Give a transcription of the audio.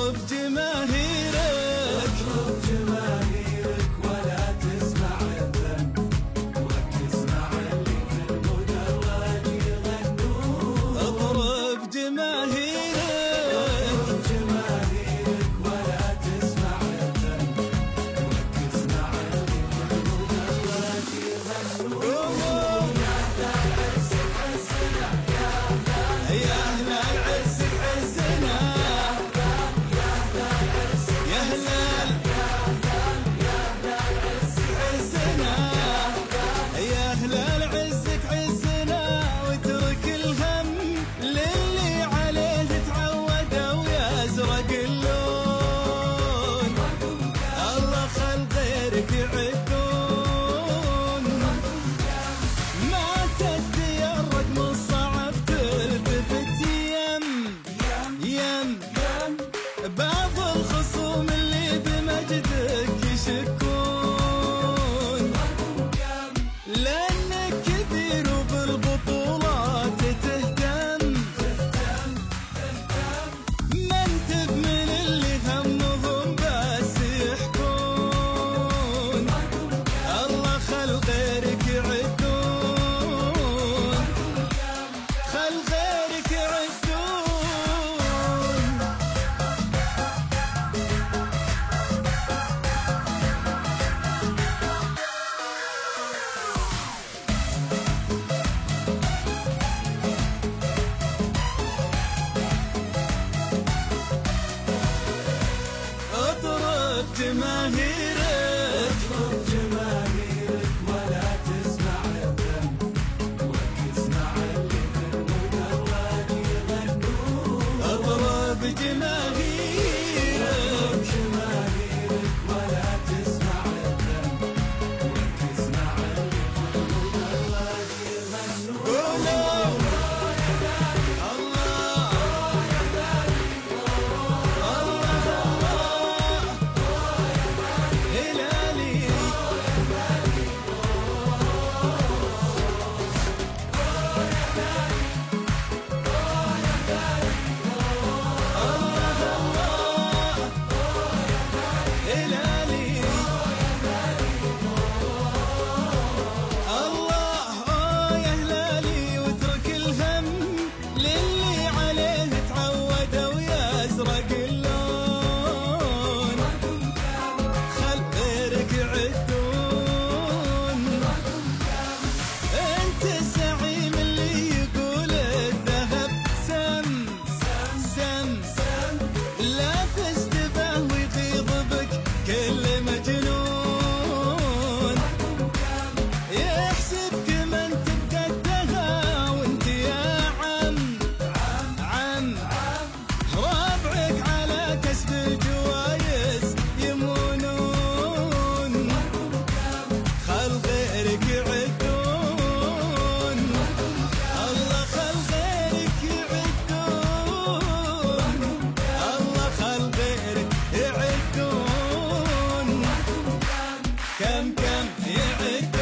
اطرب جماهيرك ولا تسمع الذنب، وركز مع اللي في المدرج يغنون. اطرب جماهيرك ولا تسمع الذنب، وركز مع اللي في المدرج يغنون. يا أهل العز بعزنا، يا أهل يا أهل العز بعزنا، واترك الهم للي عليه تعودوا ويزرق اللون. الله خل غيرك يعدون، ما تدري الرقم الصعب تلتفت يم بعض الخصوم اللي بمجدك يشكون، لأنك كبير وبالبطولات تهتم. ما انت من اللي همهم بس يحكون. الله خل غيرك يعدون، خل غيرك يعدون. اطرب جماهيرك ولا تسمع الذنب، وركز مع اللي في المدرج يغنون. اطرب جماهيرك ولا تسمع الذنب، وركز مع اللي في المدرج يغنون. قولوا ازرق اللون، خل غيرك يعدون. انت الزعيم اللي يقول الذهب سم، لا تشتبه ويغيظ بك كل مجنون. يحسبك من تبقى وانت يا عم رابعك على كسب الجوايز يمونون. خل غيرك يعدون، الله خل غيرك يعدون، الله خل غيرك يعدون. كم يعدون.